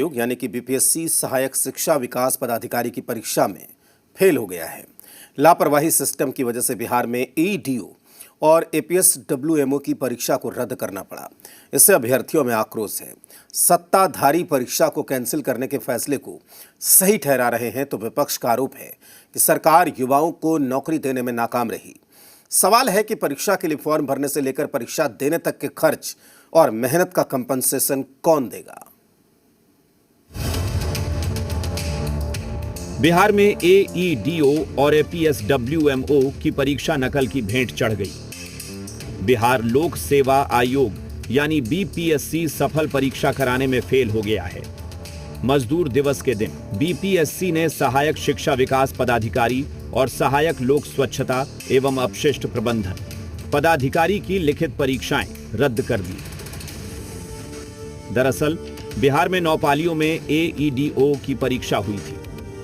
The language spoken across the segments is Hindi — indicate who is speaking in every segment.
Speaker 1: आयोग यानी कि बीपीएससी सहायक शिक्षा विकास पदाधिकारी की परीक्षा में फेल हो गया है। लापरवाही सिस्टम की वजह से बिहार में ईडीओ और एपीएसडब्ल्यूएमओ की परीक्षा को रद्द करना पड़ा। इससे अभ्यर्थियों में आक्रोश है। सत्ताधारी परीक्षा को कैंसिल करने के फैसले को सही ठहरा रहे हैं तो विपक्ष का आरोप है कि सरकार युवाओं को नौकरी देने में नाकाम रही। सवाल है कि परीक्षा के लिए फॉर्म भरने से लेकर परीक्षा देने तक के खर्च और मेहनत का कंपनसेशन कौन देगा।
Speaker 2: बिहार में एईडीओ और एपीएसडब्ल्यूएमओ की परीक्षा नकल की भेंट चढ़ गई। बिहार लोक सेवा आयोग यानी बीपीएससी सफल परीक्षा कराने में फेल हो गया है। मजदूर दिवस के दिन बीपीएससी ने सहायक शिक्षा विकास पदाधिकारी और सहायक लोक स्वच्छता एवं अपशिष्ट प्रबंधन पदाधिकारी की लिखित परीक्षाएं रद्द कर दी। दरअसल बिहार में 9 पालियों में एईडीओ की परीक्षा हुई थी।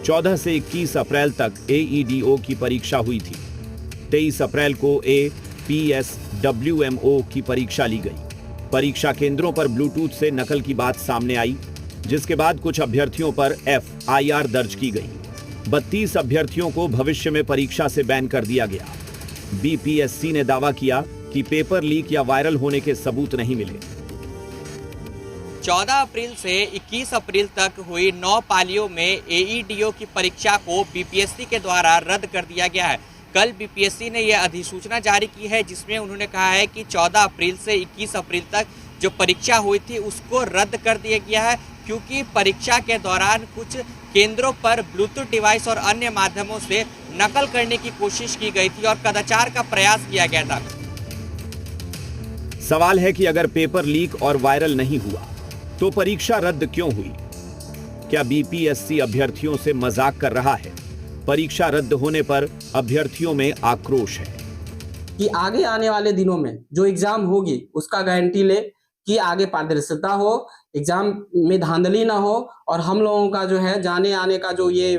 Speaker 2: 14 से 21 अप्रैल तक एईडीओ की परीक्षा हुई थी। 23 अप्रैल को एपीएसडब्ल्यूएमओ की परीक्षा ली गई। परीक्षा केंद्रों पर ब्लूटूथ से नकल की बात सामने आई, जिसके बाद कुछ अभ्यर्थियों पर एफआईआर दर्ज की गई। 32 अभ्यर्थियों को भविष्य में परीक्षा से बैन कर दिया गया। बीपीएससी ने दावा किया कि पेपर लीक या वायरल होने के सबूत नहीं मिले।
Speaker 3: 14 अप्रैल से 21 अप्रैल तक हुई 9 पालियों में एईडीओ की परीक्षा को बीपीएससी के द्वारा रद्द कर दिया गया है। कल बीपीएससी ने यह अधिसूचना जारी की है, जिसमें उन्होंने कहा है कि 14 अप्रैल से 21 अप्रैल तक जो परीक्षा हुई थी उसको रद्द कर दिया गया है, क्योंकि परीक्षा के दौरान कुछ केंद्रों पर ब्लूटूथ डिवाइस और अन्य माध्यमों से नकल करने की कोशिश की गई थी और कदाचार का प्रयास किया गया था।
Speaker 2: सवाल है कि अगर पेपर लीक और वायरल नहीं हुआ तो परीक्षा रद्द क्यों हुई? क्या बीपीएससी अभ्यर्थियों से मजाक कर रहा है? परीक्षा रद्द होने पर अभ्यर्थियों में आक्रोश है
Speaker 4: कि आगे आने वाले दिनों में जो एग्जाम होगी उसका गारंटी ले कि आगे पारदर्शिता हो, एग्जाम में धांधली ना हो और हम लोगों का जो है जाने आने का जो ये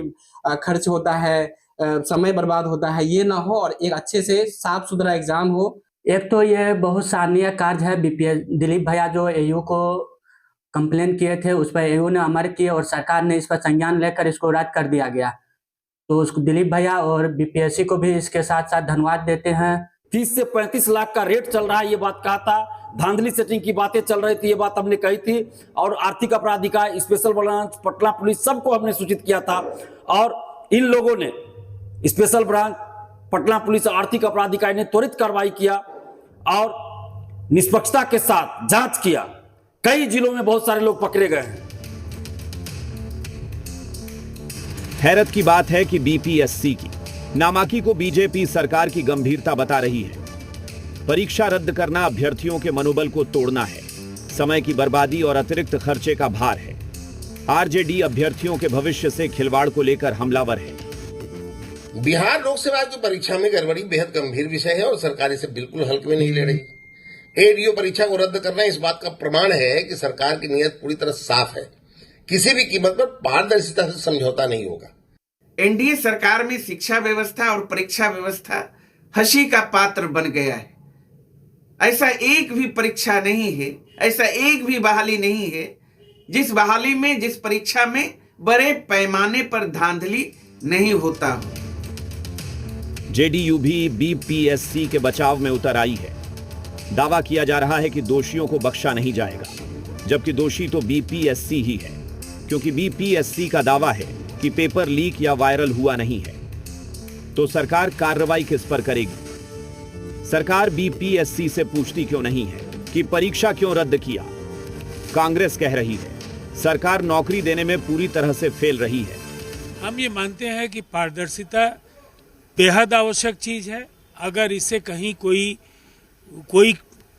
Speaker 4: खर्च होता है, समय बर्बाद होता है, ये ना हो और एक अच्छे से साफ सुथरा एग्जाम हो।
Speaker 5: एक तो ये बहुत सराहनीय कार्य है। बीपीएस दिलीप भैया जो एयू को कंप्लेन किए थे उस पर एयू ने अमर किए और सरकार ने इस पर संज्ञान लेकर इसको रद्द कर दिया गया। तो उसको दिलीप भैया और बीपीएससी को भी इसके साथ साथ धन्यवाद देते हैं।
Speaker 6: 30 से 35 लाख का रेट चल रहा है, ये बात कहा था। धांधली सेटिंग की बातें चल रही थी, ये बात हमने कही थी। और आर्थिक अपराध इकाई, स्पेशल ब्रांच, पटना पुलिस, सबको हमने सूचित किया था। और इन लोगों ने, स्पेशल ब्रांच, पटना पुलिस और आर्थिक अपराध इकाई ने त्वरित कार्रवाई किया और निष्पक्षता के साथ जांच किया। कई जिलों में बहुत सारे लोग पकड़े गए हैं।
Speaker 2: हैरत की बात है कि बीपीएससी की नामाकी को बीजेपी सरकार की गंभीरता बता रही है। परीक्षा रद्द करना अभ्यर्थियों के मनोबल को तोड़ना है, समय की बर्बादी और अतिरिक्त खर्चे का भार है। आरजेडी अभ्यर्थियों के भविष्य से खिलवाड़ को लेकर हमलावर है।
Speaker 7: बिहार लोक सेवा की परीक्षा में गड़बड़ी बेहद गंभीर विषय है और सरकार इसे बिल्कुल हल्के में नहीं ले रही। एडीओ परीक्षा को रद्द करना इस बात का प्रमाण है कि सरकार की नीयत पूरी तरह साफ है। किसी भी कीमत पर पारदर्शिता से समझौता नहीं होगा।
Speaker 8: एनडीए सरकार में शिक्षा व्यवस्था और परीक्षा व्यवस्था हंसी का पात्र बन गया है। ऐसा एक भी परीक्षा नहीं है, ऐसा एक भी बहाली नहीं है जिस बहाली में, जिस परीक्षा में बड़े पैमाने पर धांधली नहीं होता हो।
Speaker 2: जेडीयू भी बीपीएससी के बचाव में उतर आई है। दावा किया जा रहा है कि दोषियों को बख्शा नहीं जाएगा, जबकि दोषी तो बीपीएससी ही है, क्योंकि बीपीएससी का दावा है कि पेपर लीक या वायरल हुआ नहीं है। तो सरकार कार्रवाई किस पर करेगी? सरकार बीपीएससी से पूछती क्यों नहीं है कि परीक्षा क्यों रद्द किया? कांग्रेस कह रही है सरकार नौकरी देने में पूरी तरह से फेल रही है।
Speaker 9: हम ये मानते हैं कि पारदर्शिता बेहद आवश्यक चीज है। अगर इससे कहीं कोई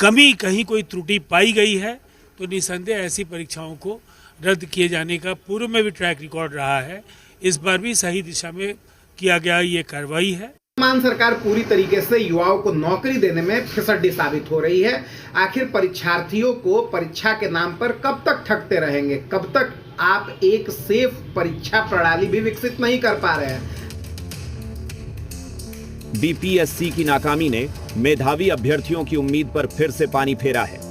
Speaker 9: कमी, कहीं कोई त्रुटि पाई गई है तो निसंदेह ऐसी परीक्षाओं को रद्द किए जाने का पूर्व में भी ट्रैक रिकॉर्ड रहा है। इस बार भी सही दिशा में किया गया ये कार्रवाई है।
Speaker 8: वर्तमान सरकार पूरी तरीके से युवाओं को नौकरी देने में फिसड्डी साबित हो रही है। आखिर परीक्षार्थियों को परीक्षा के नाम पर कब तक ठगते रहेंगे? कब तक आप एक सेफ परीक्षा प्रणाली भी विकसित नहीं कर पा रहे हैं?
Speaker 2: बीपीएससी की नाकामी ने मेधावी अभ्यर्थियों की उम्मीद पर फिर से पानी फेरा है।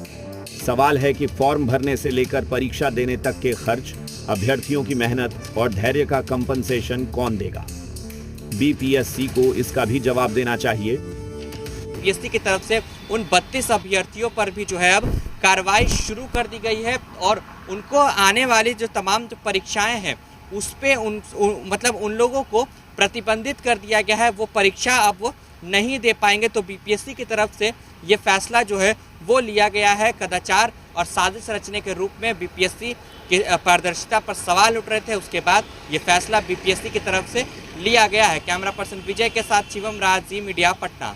Speaker 2: सवाल है कि फॉर्म भरने से लेकर परीक्षा देने तक के खर्च अभ्यर्थियों की मेहनत और धैर्य का कंपनसेशन कौन देगा? बीपीएससी को इसका भी जवाब देना चाहिए।
Speaker 3: बीपीएससी की तरफ से उन 32 अभ्यर्थियों पर भी जो है अब कार्रवाई शुरू कर दी गई है और उनको आने वाली जो तमाम जो परीक्षाएं हैं उस पे मतलब उन लोगों को प्रतिबंधित कर दिया गया है, वो परीक्षा अब वो नहीं दे पाएंगे। तो बीपीएससी की तरफ से ये फैसला जो है वो लिया गया है। कदाचार और साजिश रचने के रूप में बीपीएससी की पारदर्शिता पर सवाल उठ रहे थे, उसके बाद ये फैसला बीपीएससी की तरफ से लिया गया है। कैमरा पर्सन विजय के साथ शिवम राज, जी मीडिया, पटना।